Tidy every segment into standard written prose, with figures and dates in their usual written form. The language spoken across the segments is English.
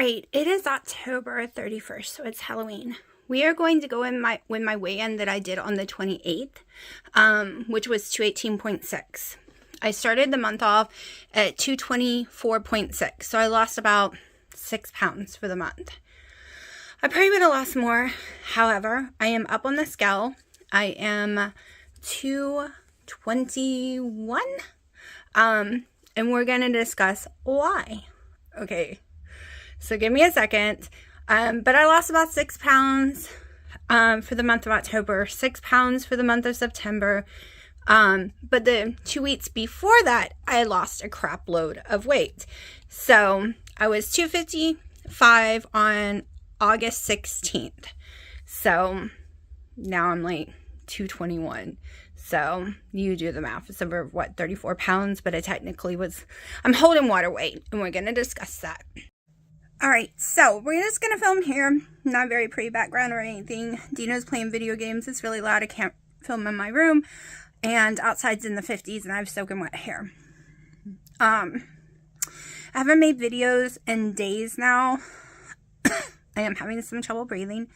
right, it is October 31st, so it's Halloween. We are going to go in with my weigh-in that I did on the 28th, which was 218.6. I started the month off at 224.6, so I lost about 6 pounds for the month. I probably would have lost more. However, I am up on the scale. I am 221, and we're going to discuss why. Okay, so give me a second. But I lost about 6 pounds for the month of October, 6 pounds for the month of September. But the 2 weeks before that, I lost a crap load of weight. So I was 255 on August 16th. So now I'm like 221. So you do the math. It's over, 34 pounds, but I'm holding water weight, and we're going to discuss that. All right, so we're just going to film here. Not very pretty background or anything. Dino's playing video games. It's really loud. I can't film in my room. And outside's in the 50s, and I have soaking wet hair. I haven't made videos in days now. I am having some trouble breathing.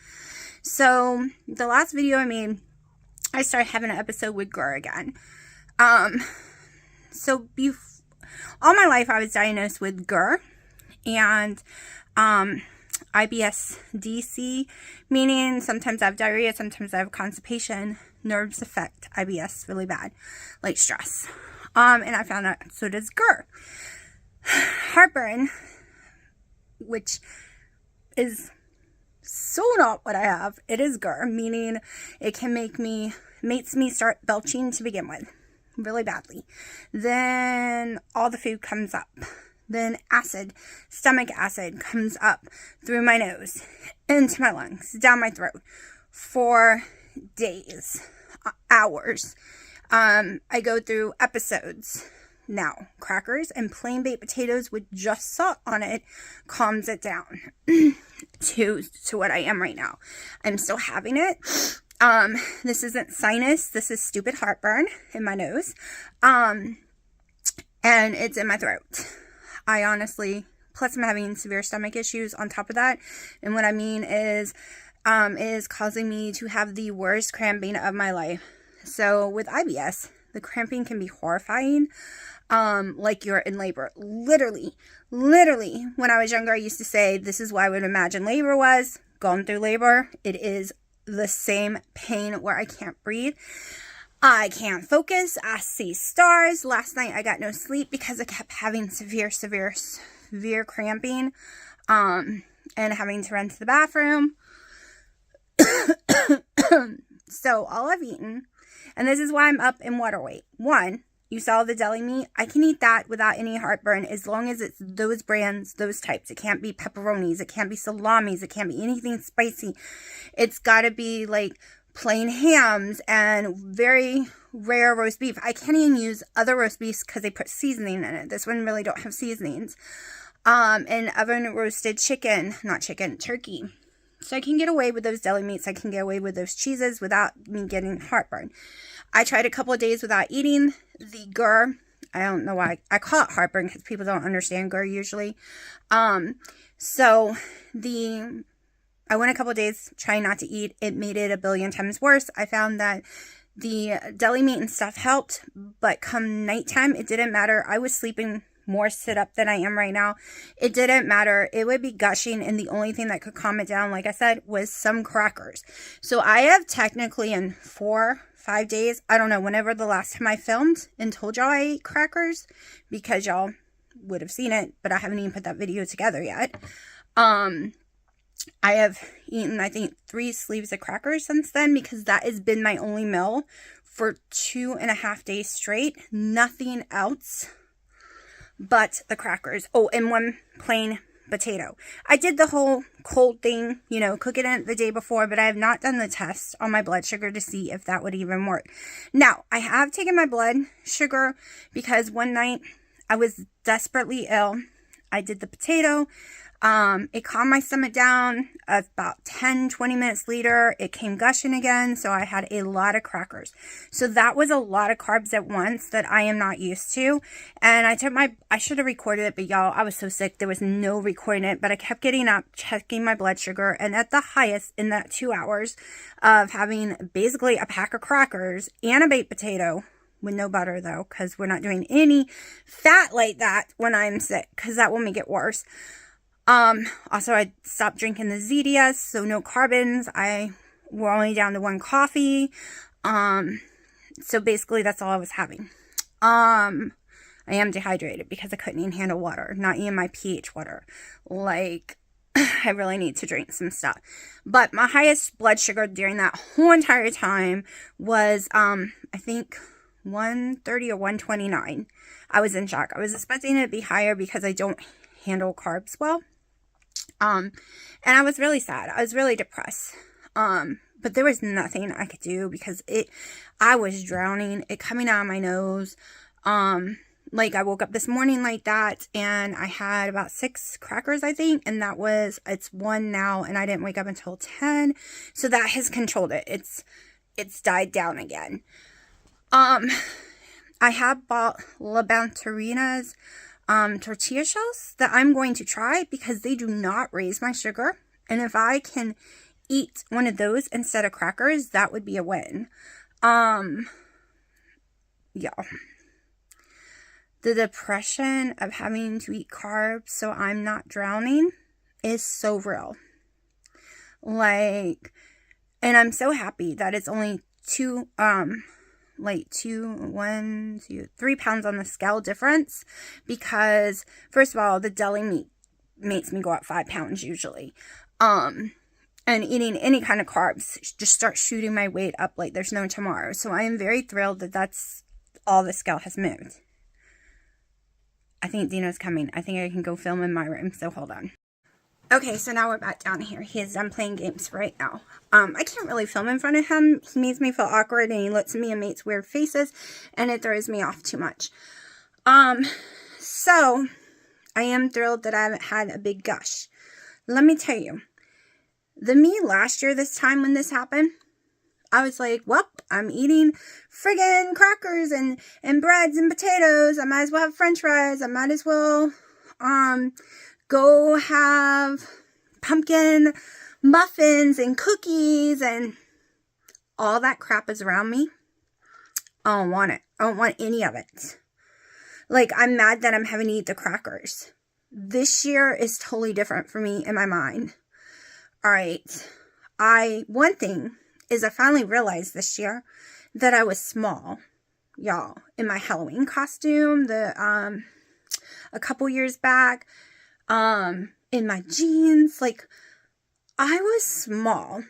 So the last video I made, I started having an episode with GER again. All my life I was diagnosed with GER and IBS-DC, meaning sometimes I have diarrhea, sometimes I have constipation. Nerves affect IBS really bad, like stress. And I found out so does GER. Heartburn, which is so not what I have. It is GER, meaning it can makes me start belching to begin with, really badly. Then all the food comes up. Then stomach acid comes up through my nose, into my lungs, down my throat for days, hours. I go through episodes. Now, crackers and plain baked potatoes with just salt on it calms it down to what I am right now. I'm still having it. This isn't sinus. This is stupid heartburn in my nose. And it's in my throat. I honestly, plus I'm having severe stomach issues on top of that. And what I mean is, it is causing me to have the worst cramping of my life. So with IBS, the cramping can be horrifying. Like you're in labor. Literally, when I was younger, I used to say, this is what I would imagine labor was. Going through labor, it is the same pain where I can't breathe. I can't focus. I see stars. Last night, I got no sleep because I kept having severe cramping, and having to run to the bathroom. So all I've eaten, and this is why I'm up in water weight. 1, you saw the deli meat. I can eat that without any heartburn as long as it's those brands, those types. It can't be pepperonis. It can't be salamis. It can't be anything spicy. It's got to be like plain hams and very rare roast beef. I can't even use other roast beefs because they put seasoning in it. This one really don't have seasonings. And oven roasted turkey. So I can get away with those deli meats. I can get away with those cheeses without me getting heartburn. I tried a couple of days without eating the GER. I don't know why. I call it heartburn because people don't understand GER usually. I went a couple of days trying not to eat. It made it a billion times worse. I found that the deli meat and stuff helped, but come nighttime, it didn't matter. I was sleeping more sit up than I am right now. It didn't matter. It would be gushing, and the only thing that could calm it down, like I said, was some crackers. So I have technically in 4-5 days, I don't know, whenever the last time I filmed and told y'all I ate crackers, because y'all would have seen it, but I haven't even put that video together yet. I have eaten, I think, 3 sleeves of crackers since then, because that has been my only meal for 2.5 days straight. Nothing else but the crackers. Oh, and 1 plain potato. I did the whole cold thing, cooking it the day before, but I have not done the test on my blood sugar to see if that would even work. Now, I have taken my blood sugar because one night I was desperately ill. I did the potato. It calmed my stomach down. About 10-20 minutes later, it came gushing again, so I had a lot of crackers. So that was a lot of carbs at once that I am not used to. And I should have recorded it, but y'all, I was so sick, there was no recording it, but I kept getting up, checking my blood sugar, and at the highest in that 2 hours of having basically a pack of crackers and a baked potato, with no butter though, because we're not doing any fat like that when I'm sick, because that will make it worse. Also, I stopped drinking the Zedias, so no carbons. We're only down to 1 coffee. So basically that's all I was having. I am dehydrated because I couldn't even handle water, not even my pH water. Like, I really need to drink some stuff. But my highest blood sugar during that whole entire time was, I think 130 or 129. I was in shock. I was expecting it to be higher because I don't handle carbs well. And I was really sad. I was really depressed. But there was nothing I could do because I was drowning, it coming out of my nose. Like I woke up this morning like that and I had about 6 crackers, I think. And it's 1 now and I didn't wake up until 10. So that has controlled it. It's died down again. I have bought La Bantarina's tortilla shells that I'm going to try because they do not raise my sugar. And if I can eat one of those instead of crackers, that would be a win. Yeah. The depression of having to eat carbs so I'm not drowning is so real. Like, and I'm so happy that it's only 3 pounds on the scale difference, because first of all, the deli meat makes me go up 5 pounds usually. And eating any kind of carbs just starts shooting my weight up like there's no tomorrow. So I am very thrilled that that's all the scale has moved. I think Dino's coming. I think I can go film in my room, so hold on. Okay, so now we're back down here. He is done playing games right now. I can't really film in front of him. He makes me feel awkward, and he looks at me and makes weird faces, and it throws me off too much. So I am thrilled that I haven't had a big gush. Let me tell you, the me last year this time when this happened, I was like, well, I'm eating friggin' crackers and breads and potatoes. I might as well have french fries. I might as well, go have pumpkin muffins and cookies and all that crap is around me. I don't want it. I don't want any of it. Like, I'm mad that I'm having to eat the crackers. This year is totally different for me in my mind. All right. One thing is I finally realized this year that I was small, y'all, in my Halloween costume, a couple years back, in my jeans. Like, I was small.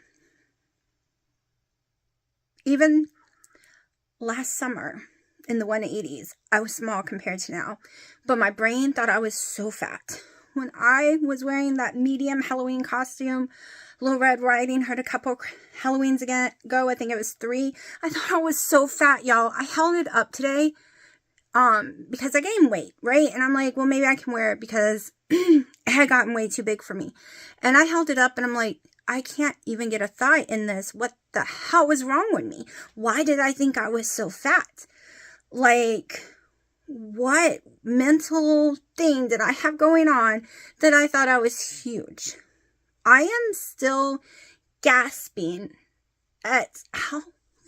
Even last summer in the 180s, I was small compared to now. But my brain thought I was so fat. When I was wearing that medium Halloween costume, Little Red Riding Hood a couple Halloweens ago, I think it was 3, I thought I was so fat, y'all. I held it up today because I gained weight, right? And I'm like, well, maybe I can wear it because it had gotten way too big for me. And I held it up and I'm like, I can't even get a thigh in this. What the hell was wrong with me? Why did I think I was so fat? Like, what mental thing did I have going on that I thought I was huge? I am still gasping at how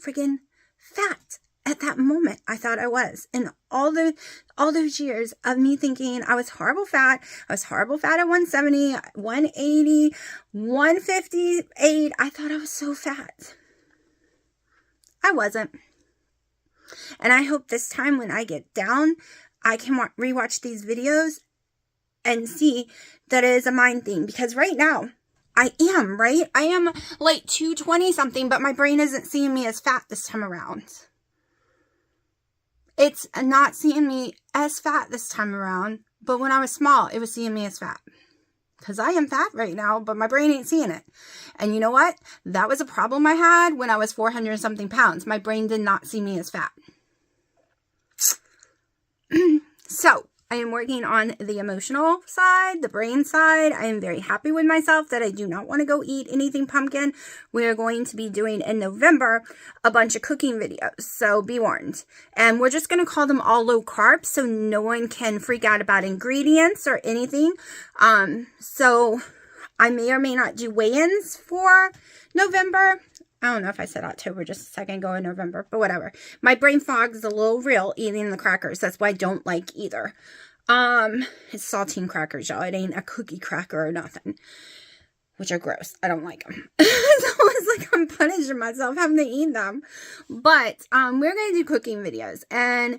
friggin' fat at that moment I thought I was. And all those years of me thinking I was horrible fat. I was horrible fat at 170, 180, 158. I thought I was so fat. I wasn't. And I hope this time when I get down, I can rewatch these videos and see that it is a mind thing. Because right now, I am, right? I am like 220 something, but my brain isn't seeing me as fat this time around. It's not seeing me as fat this time around, but when I was small, it was seeing me as fat. Because I am fat right now, but my brain ain't seeing it. And you know what? That was a problem I had when I was 400 and something pounds. My brain did not see me as fat. So, I am working on the emotional side, the brain side. I am very happy with myself that I do not want to go eat anything pumpkin. We are going to be doing in November a bunch of cooking videos, so be warned. And we're just going to call them all low carb so no one can freak out about ingredients or anything. So I may or may not do weigh-ins for November. I don't know if I said October just a second ago in November, but whatever. My brain fog is a little real eating the crackers. That's why I don't like either. It's saltine crackers, y'all. It ain't a cookie cracker or nothing, which are gross. I don't like them. So it's like I'm punishing myself having to eat them. But we're going to do cooking videos, and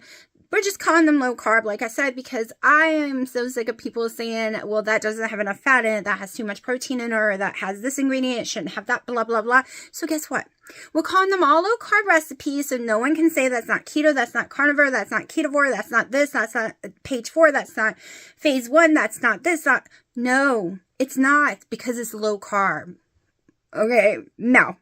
we're just calling them low carb, like I said, because I am so sick of people saying, well, that doesn't have enough fat in it, that has too much protein in it, or that has this ingredient, it shouldn't have that, blah, blah, blah. So guess what? We're calling them all low carb recipes, so no one can say that's not keto, that's not carnivore, that's not ketovore, that's not this, that's not page 4, that's not phase 1, that's not this, not... No, it's not, because it's low carb. Okay, no.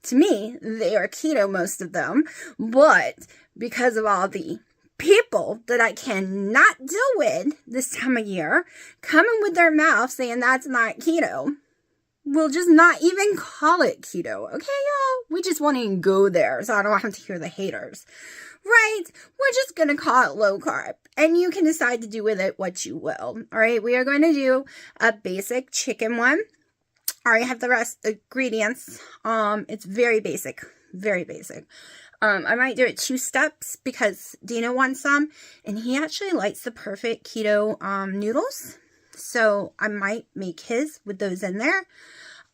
To me, they are keto, most of them, but because of all the people that I cannot deal with this time of year coming with their mouth saying that's not keto, we'll just not even call it keto. Okay, y'all? We just won't even go there so I don't have to hear the haters. Right? We're just going to call it low carb, and you can decide to do with it what you will. All right? We are going to do a basic chicken one. I already have the rest ingredients. It's very basic. Very basic. I might do it 2 steps because Dino wants some, and he actually likes the perfect keto noodles, so I might make his with those in there.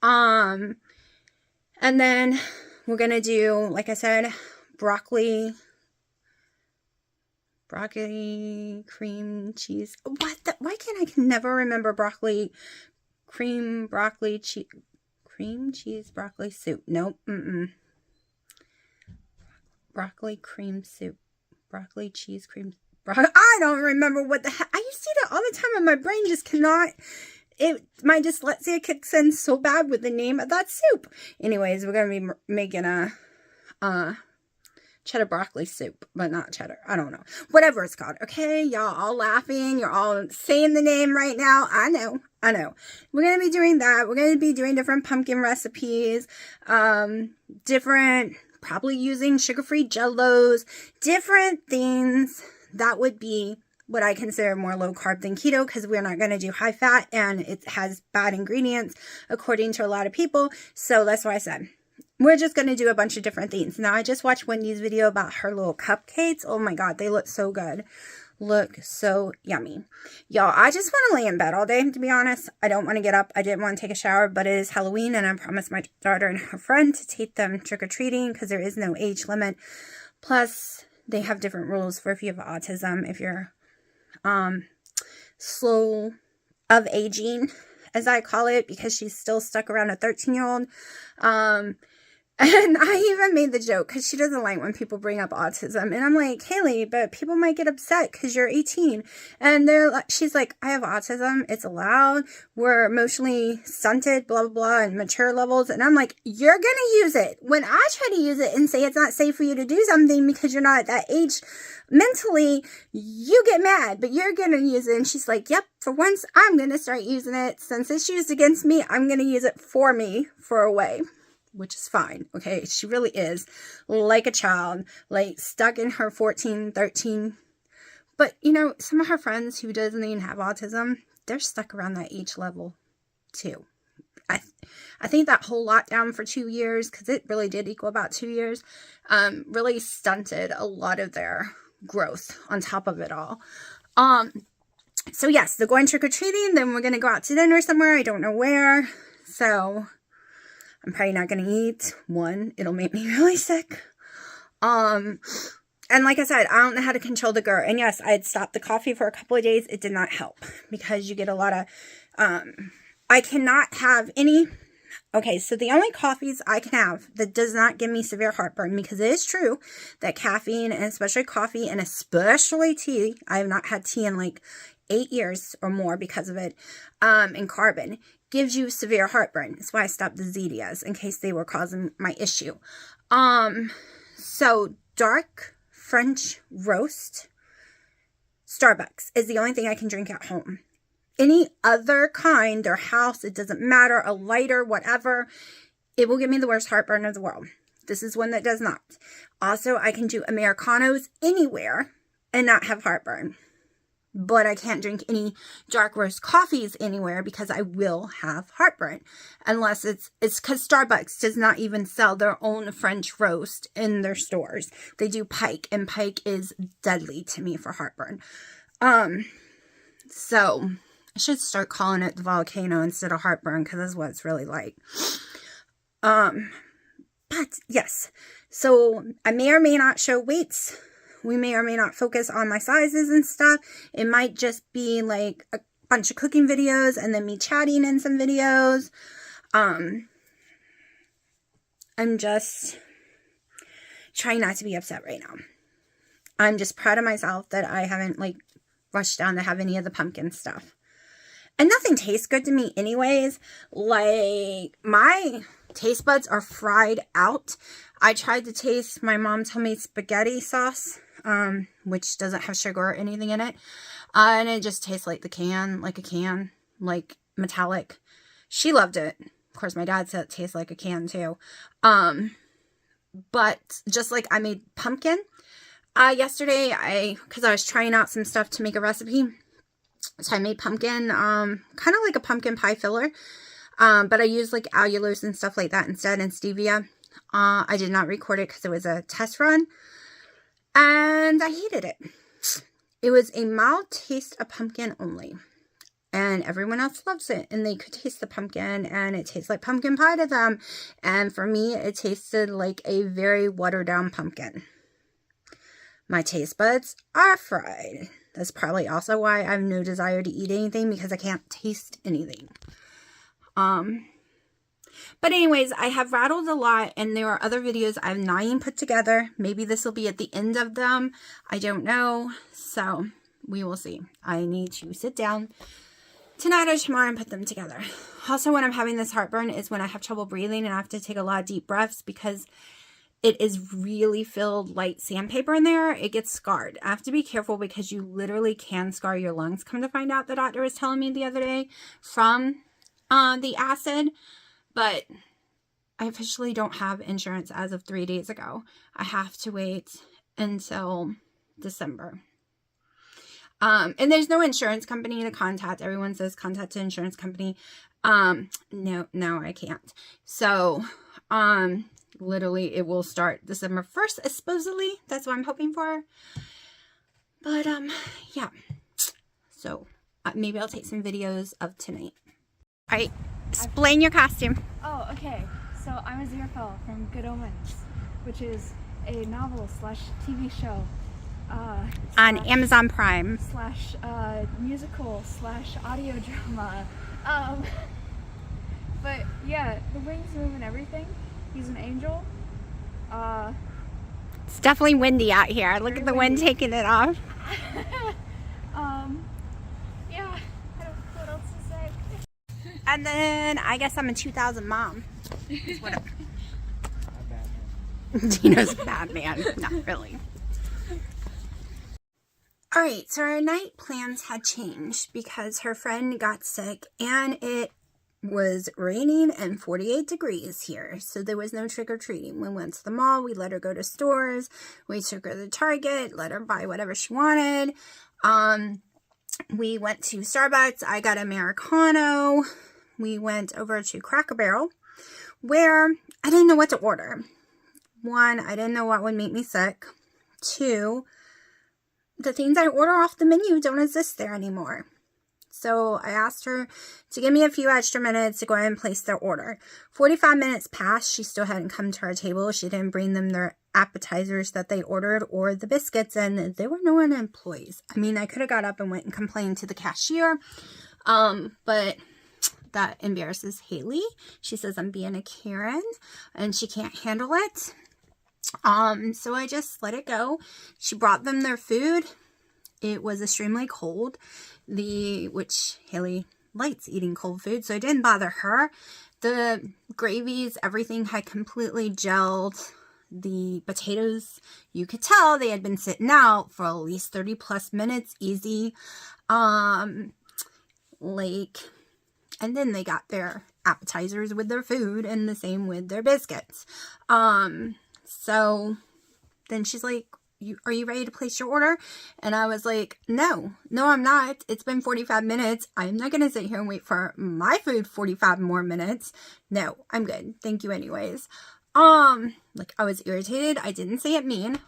And then we're gonna do, like I said, broccoli cream cheese. Why can't I never remember cream cheese broccoli soup? Nope. Broccoli cream soup. Broccoli cheese cream. I don't remember what the heck. I used to do that all the time and my brain just cannot. My dyslexia kicks in so bad with the name of that soup. Anyways, we're going to be making a cheddar broccoli soup, but not cheddar. I don't know. Whatever it's called. Okay, y'all all laughing. You're all saying the name right now. I know. We're going to be doing that. We're going to be doing different pumpkin recipes. Probably using sugar-free jellos, different things that would be what I consider more low carb than keto, because we're not going to do high fat and it has bad ingredients according to a lot of people. So that's why I said we're just going to do a bunch of different things. Now, I just watched Wendy's video about her little cupcakes. Oh my God, they look so good. Look so yummy. Y'all, I just want to lay in bed all day, to be honest. I don't want to get up. I didn't want to take a shower, but it is Halloween, and I promised my daughter and her friend to take them trick-or-treating because there is no age limit. Plus, they have different rules for if you have autism, if you're slow of aging, as I call it, because she's still stuck around a 13-year-old. And I even made the joke because she doesn't like when people bring up autism. And I'm like, Haley, but people might get upset because you're 18. And she's like, I have autism. It's allowed. We're emotionally stunted, blah, blah, blah, and mature levels. And I'm like, you're going to use it. When I try to use it and say it's not safe for you to do something because you're not at that age mentally, you get mad, but you're going to use it. And she's like, yep, for once, I'm going to start using it. Since it's used against me, I'm going to use it for me for a way. Which is fine, okay? She really is like a child, like stuck in her 14, 13. But, you know, some of her friends who doesn't even have autism, they're stuck around that age level too. I think that whole lockdown for 2 years, because it really did equal about 2 years, really stunted a lot of their growth on top of it all. So yes, they're going trick-or-treating, then we're going to go out to dinner somewhere. I don't know where. So I'm probably not going to eat. One, it'll make me really sick. And like I said, I don't know how to control the GERD. And yes, I had stopped the coffee for a couple of days. It did not help because you get a lot of, I cannot have any, okay, so the only coffees I can have that does not give me severe heartburn, because it is true that caffeine, and especially coffee, and especially tea, I have not had tea in like 8 years or more because of it, and carbon, gives you severe heartburn. That's why I stopped the Zedias, in case they were causing my issue. So dark French roast Starbucks is the only thing I can drink at home. Any other kind, their house, it doesn't matter, a lighter, whatever, it will give me the worst heartburn of the world. This is one that does not. Also, I can do Americanos anywhere and not have heartburn. But I can't drink any dark roast coffees anywhere because I will have heartburn. Unless it's because Starbucks does not even sell their own French roast in their stores. They do Pike, and Pike is deadly to me for heartburn. So I should start calling it the volcano instead of heartburn, because that's what it's really like. But yes, so I may or may not show weights. We may or may not focus on my sizes and stuff. It might just be like a bunch of cooking videos and then me chatting in some videos. I'm just trying not to be upset right now. I'm just proud of myself that I haven't like rushed down to have any of the pumpkin stuff. And nothing tastes good to me anyways. Like, my taste buds are fried out. I tried to taste my mom's homemade spaghetti sauce, which doesn't have sugar or anything in it. And it just tastes like a can, like metallic. She loved it. Of course, my dad said it tastes like a can too. But just like I made pumpkin yesterday, because I was trying out some stuff to make a recipe. So I made pumpkin, kind of like a pumpkin pie filler. But I used like allulose and stuff like that instead, and stevia. I did not record it because it was a test run. And I hated it. It was a mild taste of pumpkin only. And everyone else loves it. And they could taste the pumpkin. And it tastes like pumpkin pie to them. And for me, it tasted like a very watered down pumpkin. My taste buds are fried. That's probably also why I have no desire to eat anything, because I can't taste anything. But anyways, I have rattled a lot, and there are other videos I have not even put together. Maybe this will be at the end of them. I don't know. So we will see. I need to sit down tonight or tomorrow and put them together. Also, when I'm having this heartburn is when I have trouble breathing and I have to take a lot of deep breaths, because it is really filled like sandpaper in there. It gets scarred. I have to be careful because you literally can scar your lungs. Come to find out, the doctor was telling me the other day, from the acid. But I officially don't have insurance as of 3 days ago. I have to wait until December. And there's no insurance company to contact. Everyone says contact the insurance company. No, I can't. So, literally it will start December 1st, supposedly. That's what I'm hoping for. But, yeah. So, maybe I'll take some videos of tonight. All right. Explain your costume. Oh, okay. So I'm Aziraphale from Good Omens, which is a novel / TV show. On Amazon Prime. / musical / audio drama. But yeah, the wings move and everything. He's an angel. It's definitely windy out here. Look at the wind taking it off. Yeah, I don't know what else to say. And then I guess I'm a 2000 mom. What Dina's Batman. Not really. Alright, so our night plans had changed because her friend got sick and it was raining and 48 degrees here. So there was no trick-or-treating. We went to the mall. We let her go to stores. We took her to Target. Let her buy whatever she wanted. We went to Starbucks. I got Americano. We went over to Cracker Barrel, where I didn't know what to order. 1, I didn't know what would make me sick. 2, the things I order off the menu don't exist there anymore. So I asked her to give me a few extra minutes to go ahead and place their order. 45 minutes passed. She still hadn't come to our table. She didn't bring them their appetizers that they ordered or the biscuits, and there were no employees. I mean, I could have got up and went and complained to the cashier, but that embarrasses Haley. She says I'm being a Karen and she can't handle it. So I just let it go. She brought them their food. It was extremely cold, which Haley likes eating cold food, so it didn't bother her. The gravies, everything had completely gelled. The potatoes, you could tell they had been sitting out for at least 30 plus minutes, easy. And then they got their appetizers with their food, and the same with their biscuits. So then she's like, are you ready to place your order? And I was like, no, I'm not. It's been 45 minutes. I'm not going to sit here and wait for my food 45 more minutes. No, I'm good. Thank you anyways. Like, I was irritated. I didn't say it mean,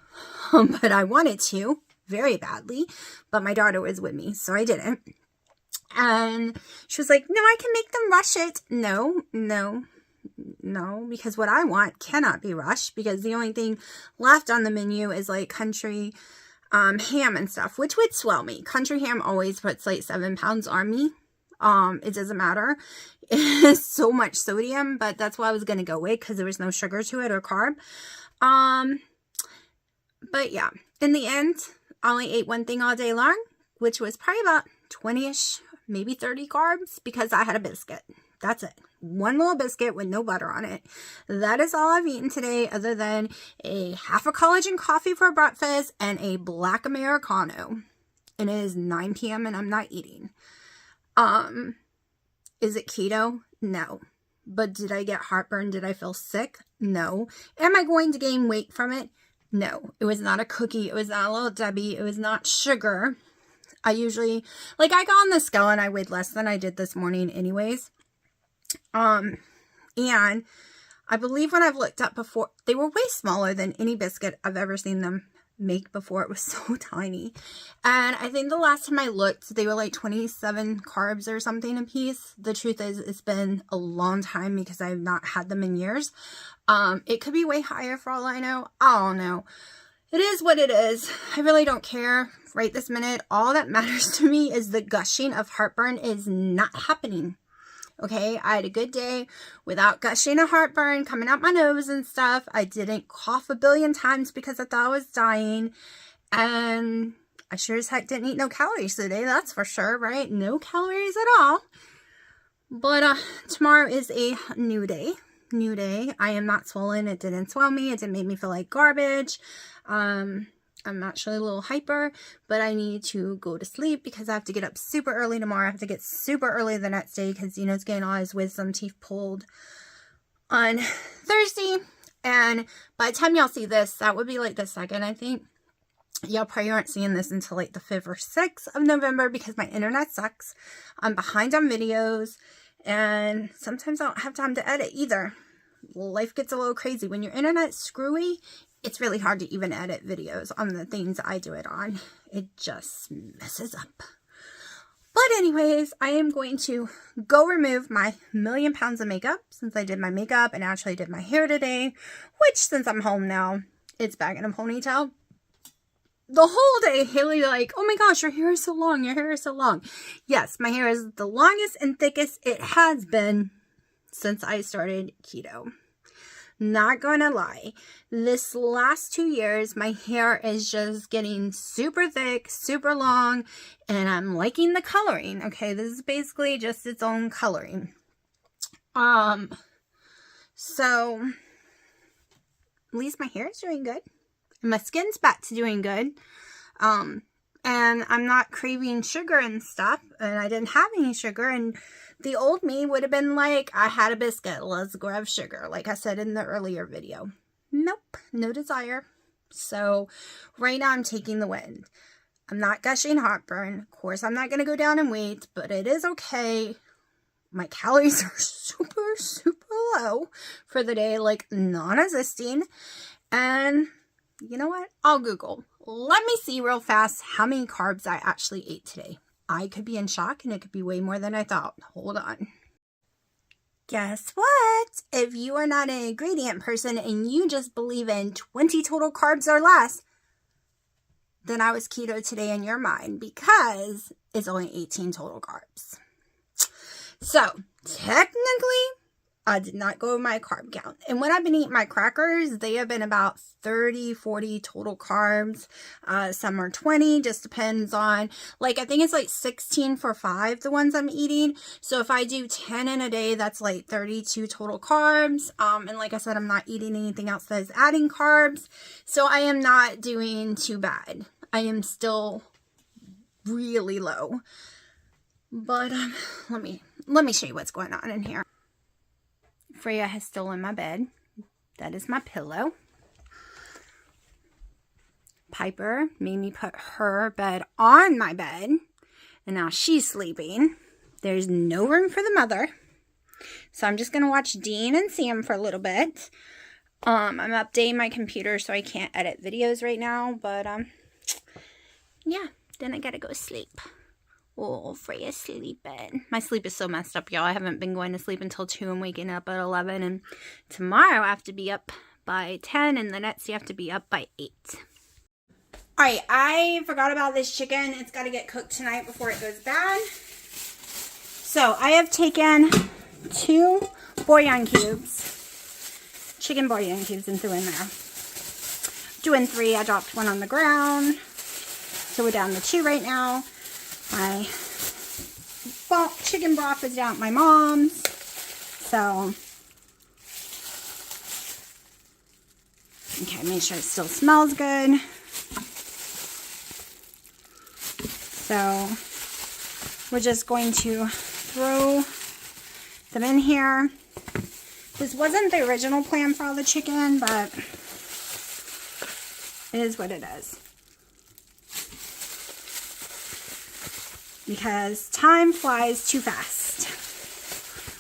but I wanted to very badly, but my daughter was with me, so I didn't. And she was like, no, I can make them rush it. No, because what I want cannot be rushed, because the only thing left on the menu is like country ham and stuff, which would swell me. Country ham always puts like 7 pounds on me. It doesn't matter. It's so much sodium, but that's what I was going to go with because there was no sugar to it or carb. But yeah, in the end, I only ate one thing all day long, which was probably about 20-ish, maybe 30 carbs, because I had a biscuit. That's it. One little biscuit with no butter on it. That is all I've eaten today, other than a half a collagen coffee for breakfast and a black Americano. And it is 9 p.m. and I'm not eating. Is it keto? No. But did I get heartburn? Did I feel sick? No. Am I going to gain weight from it? No. It was not a cookie. It was not a Little Debbie. It was not sugar. I usually, I got on the scale and I weighed less than I did this morning anyways. And I believe when I've looked up before, they were way smaller than any biscuit I've ever seen them make before. It was so tiny. And I think the last time I looked, they were like 27 carbs or something a piece. The truth is, it's been a long time because I've not had them in years. It could be way higher for all I know. I don't know. It is what it is. I really don't care right this minute. All that matters to me is the gushing of heartburn is not happening. Okay, I had a good day without gushing of heartburn coming out my nose and stuff. I didn't cough a billion times because I thought I was dying. And I sure as heck didn't eat no calories today, that's for sure, right? No calories at all. But tomorrow is a new day. I am not swollen. It didn't swell me. It didn't make me feel like garbage. I'm actually a little hyper, but I need to go to sleep because I have to get up super early tomorrow. I have to get super early the next day because Zeno's getting all his wisdom teeth pulled on Thursday. And by the time y'all see this, that would be like the 2nd, I think. Y'all probably aren't seeing this until like the 5th or 6th of November because my internet sucks. I'm behind on videos, and sometimes I don't have time to edit either. Life gets a little crazy. When your internet's screwy, it's really hard to even edit videos on the things I do it on. It just messes up. But anyways, I am going to go remove my 1,000,000 pounds of makeup since I did my makeup and actually did my hair today, which since I'm home now, it's back in a ponytail. The whole day, Haley like, oh my gosh, your hair is so long. Your hair is so long. Yes, my hair is the longest and thickest it has been since I started keto. Not gonna lie, this last 2 years, my hair is just getting super thick, super long, and I'm liking the coloring. Okay, this is basically just its own coloring. So at least my hair is doing good. And my skin's back to doing good. And I'm not craving sugar and stuff, and I didn't have any sugar, and the old me would have been like, I had a biscuit, let's grab sugar, like I said in the earlier video. Nope, no desire. So right now I'm taking the win. I'm not gushing heartburn. Of course, I'm not going to go down in weight, but it is okay. My calories are super, super low for the day, like non-existing. And you know what? I'll Google. Let me see real fast how many carbs I actually ate today. I could be in shock and it could be way more than I thought. Hold on. Guess what? If you are not an ingredient person and you just believe in 20 total carbs or less, then I was keto today in your mind because it's only 18 total carbs. So technically, I did not go with my carb count. And when I've been eating my crackers, they have been about 30, 40 total carbs. Some are 20, just depends on, like, I think it's like 16 for 5, the ones I'm eating. So if I do 10 in a day, that's like 32 total carbs. And like I said, I'm not eating anything else that is adding carbs. So I am not doing too bad. I am still really low. But let me show you what's going on in here. Freya has stolen my bed. That is my pillow. Piper made me put her bed on my bed, and now she's sleeping. There's no room for the mother. So I'm just going to watch Dean and Sam for a little bit. I'm updating my computer so I can't edit videos right now, but yeah, then I got to go sleep. Oh, Freya's sleeping. My sleep is so messed up, y'all. I haven't been going to sleep until 2 and waking up at 11. And tomorrow I have to be up by 10. And the next day I have to be up by 8. Alright, I forgot about this chicken. It's got to get cooked tonight before it goes bad. So I have taken 2 bouillon cubes. Chicken bouillon cubes and threw in there. Doing 3. I dropped 1 on the ground. So we're down to 2 right now. My chicken broth is down at my mom's, so, okay, make sure it still smells good. So, we're just going to throw them in here. This wasn't the original plan for all the chicken, but it is what it is. Because time flies too fast.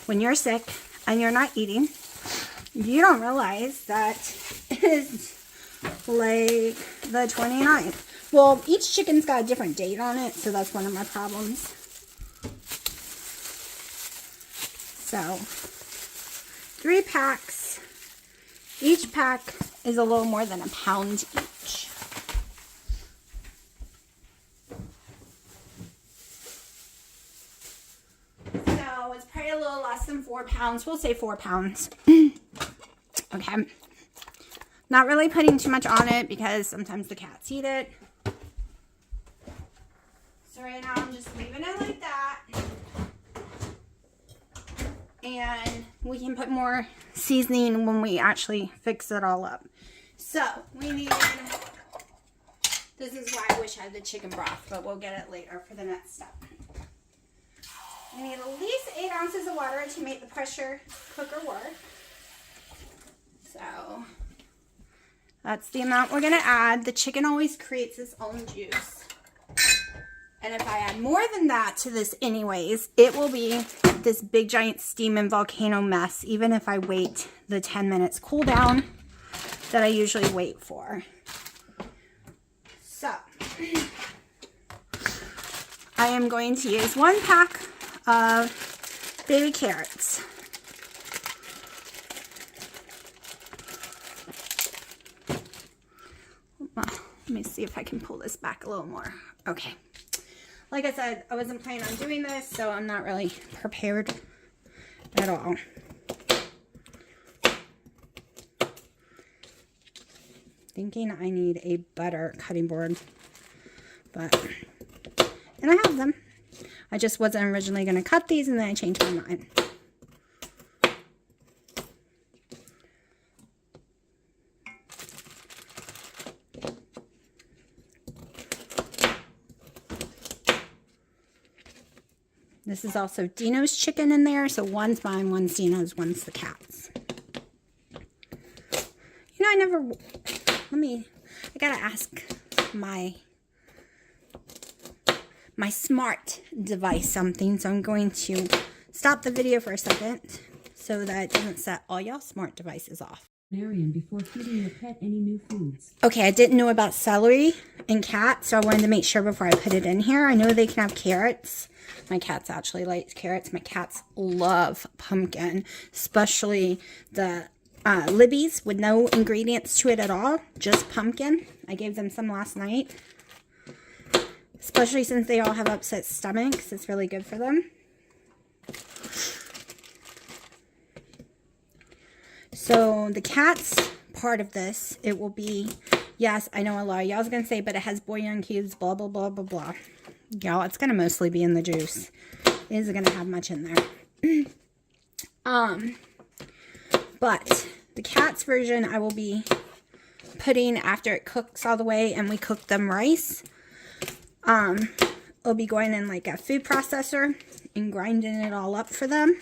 When you're sick and you're not eating, you don't realize that it is like the 29th. Well, each chicken's got a different date on it, so that's one of my problems. So, 3 packs. Each pack is a little more than a pound each. It's probably a little less than 4 pounds. We'll say 4 pounds. Okay. Not really putting too much on it because sometimes the cats eat it. So right now I'm just leaving it like that. And we can put more seasoning when we actually fix it all up. So we need, this is why I wish I had the chicken broth, but we'll get it later for the next step. We need at least 8 ounces of water to make the pressure cooker work. So that's the amount we're going to add. The chicken always creates its own juice. And if I add more than that to this anyways, it will be this big giant steaming volcano mess, even if I wait the 10 minutes cool down that I usually wait for. So I am going to use 1 pack of baby carrots. Well, let me see if I can pull this back a little more. Okay. Like I said, I wasn't planning on doing this, so I'm not really prepared at all. Thinking I need a better cutting board, and I have them. I just wasn't originally going to cut these, and then I changed my mind. This is also Dino's chicken in there, so one's mine, one's Dino's, one's the cat's. You know, I gotta ask my smart device something, so I'm going to stop the video for a second so that it doesn't set all y'all smart devices off. Marion, before feeding your pet any new foods. Okay, I didn't know about celery and cat, so I wanted to make sure before I put it in here. I know they can have carrots. My cats actually like carrots. My cats love pumpkin, especially the Libby's with no ingredients to it at all, just pumpkin. I gave them some last night, especially since they all have upset stomachs. It's really good for them. So the cat's part of this, it will be, yes, I know a lot of y'all's going to say, but it has bouillon cubes, blah, blah, blah, blah, blah. Y'all, it's going to mostly be in the juice. It isn't going to have much in there. But the cat's version, I will be putting after it cooks all the way and we cook them rice. It'll be going in like a food processor and grinding it all up for them.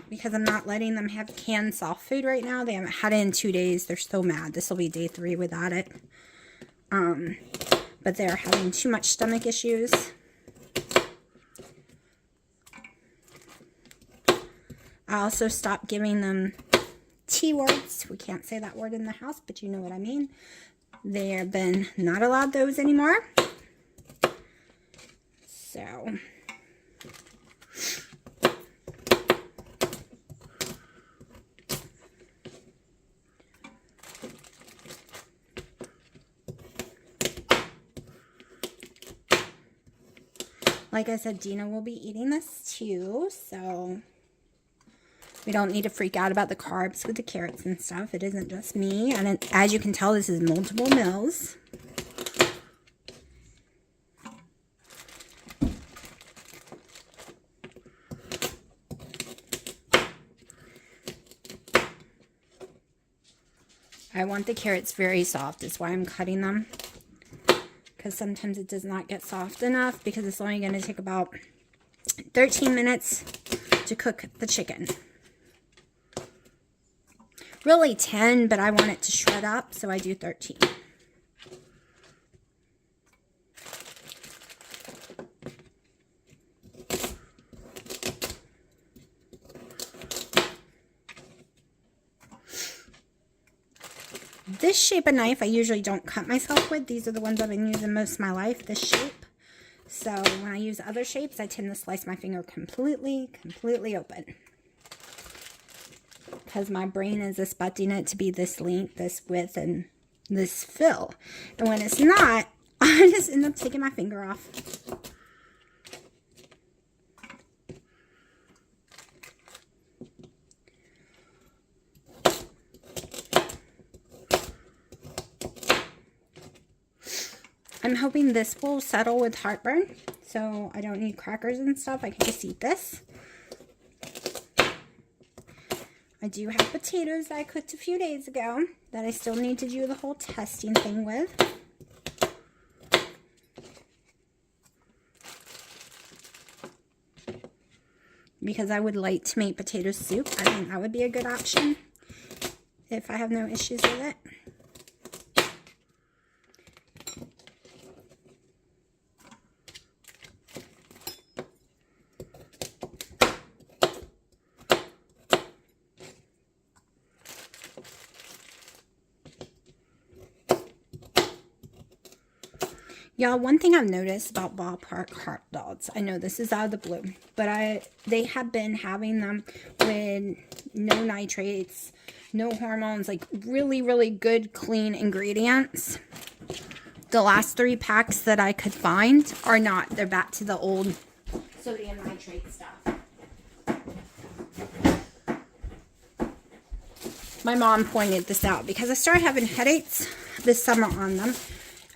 Because I'm not letting them have canned soft food right now. They haven't had it in 2 days. They're so mad. This will be day 3 without it. But they're having too much stomach issues. I also stopped giving them T words. We can't say that word in the house, but you know what I mean. They have been not allowed those anymore. So, like I said, Dina will be eating this too, so we don't need to freak out about the carbs with the carrots and stuff. It isn't just me, and as you can tell, this is multiple meals. I want the carrots very soft. That's why I'm cutting them. Because sometimes it does not get soft enough because it's only going to take about 13 minutes to cook the chicken. Really 10, but I want it to shred up, so I do 13. This shape of knife I usually don't cut myself with. These are the ones I've been using most of my life, this shape. So when I use other shapes, I tend to slice my finger completely open. Because my brain is expecting it to be this length, this width, and this fill. And when it's not, I just end up taking my finger off. I'm hoping this will settle with heartburn, so I don't need crackers and stuff. I can just eat this. I do have potatoes that I cooked a few days ago that I still need to do the whole testing thing with. Because I would like to make potato soup. I think that would be a good option if I have no issues with it. Y'all, one thing I've noticed about ballpark hot dogs, I know this is out of the blue, but they have been having them with no nitrates, no hormones, like really, really good, clean ingredients. The last 3 packs that I could find are not. They're back to the old sodium nitrate stuff. My mom pointed this out because I started having headaches this summer on them.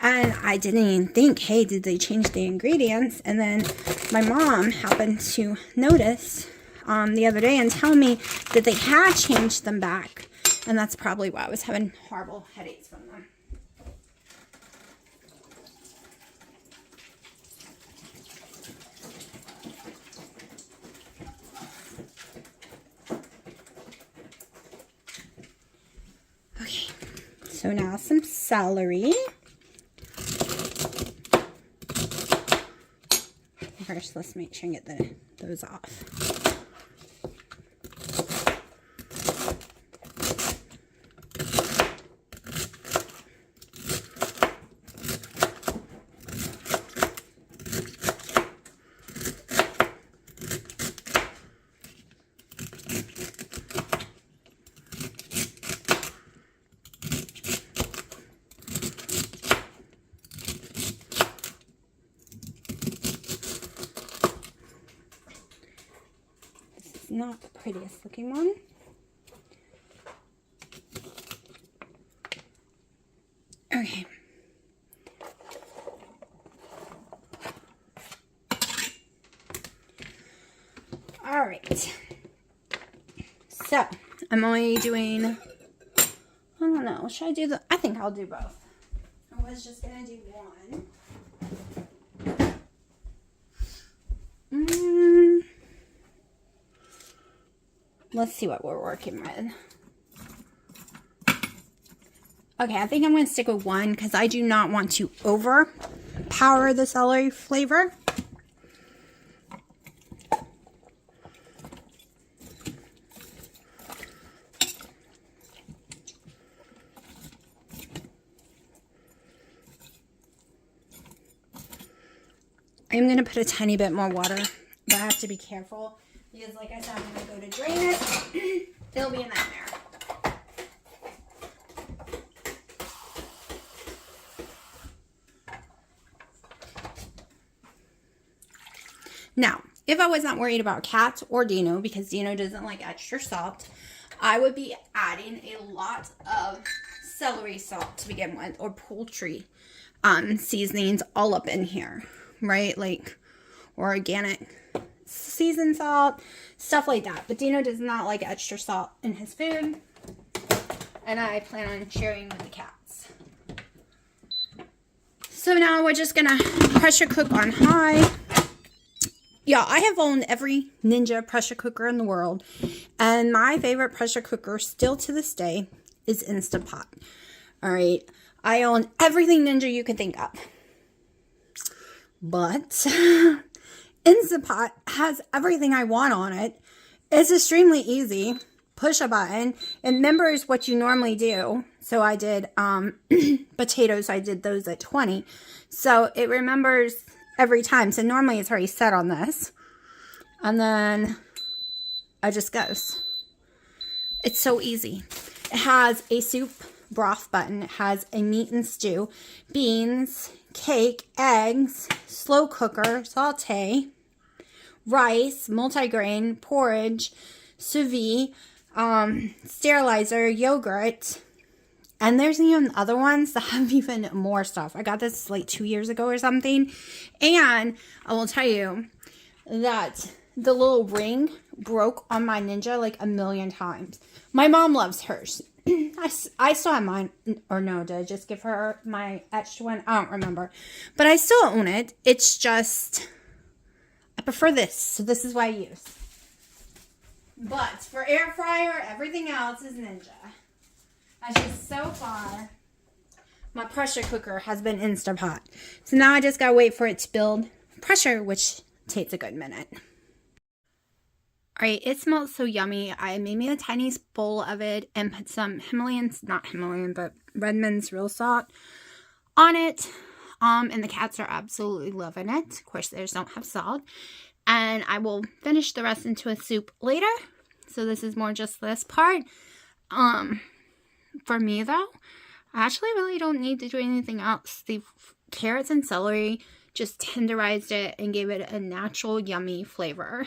And I didn't even think, hey, did they change the ingredients? And then my mom happened to notice the other day and tell me that they had changed them back. And that's probably why I was having horrible headaches from them. Okay, so now some celery. First, let's make sure and get those off. Not the prettiest looking one. All right. So, I'm only doing, I don't know, should I do I think I'll do both. I was just going to do one. Let's see what we're working with. Okay, I think I'm going to stick with one because I do not want to overpower the celery flavor. I'm going to put a tiny bit more water, but I have to be careful because, like I said, I'm going to go to drain it. It'll be a nightmare. Now, if I was not worried about cats or Dino, because Dino doesn't like extra salt, I would be adding a lot of celery salt to begin with, or poultry seasonings all up in here, right? Like organic seasoned salt, stuff like that. But Dino does not like extra salt in his food, and I plan on sharing with the cats. So now we're just gonna pressure cook on high. Yeah, I have owned every Ninja pressure cooker in the world, and my favorite pressure cooker still to this day is Instant Pot. All right, I own everything Ninja you can think of, but Instant Pot has everything I want on it. It's extremely easy. Push a button. It remembers what you normally do. So I did potatoes. I did those at 20. So it remembers every time. So normally it's already set on this. And then it just goes. It's so easy. It has a soup broth button. It has a meat and stew, beans, cake, eggs, slow cooker, saute, rice, multigrain, porridge, sous vide, sterilizer, yogurt, and there's even other ones that have even more stuff. I got this like 2 years ago or something, and I will tell you that the little ring broke on my Ninja like a million times. My mom loves hers. I still have mine, or no, did I just give her my extra one? I don't remember, but I still own it. It's just, I prefer this, so this is what I use. But for air fryer, everything else is Ninja. I just, so far, my pressure cooker has been Instant Pot. So now I just gotta wait for it to build pressure, which takes a good minute. Alright, it smells so yummy. I made me a tiny bowl of it and put some not Himalayan, but Redmond's real salt on it. And the cats are absolutely loving it. Of course, theirs don't have salt. And I will finish the rest into a soup later. So this is more just this part. For me though, I actually really don't need to do anything else. The carrots and celery just tenderized it and gave it a natural yummy flavor.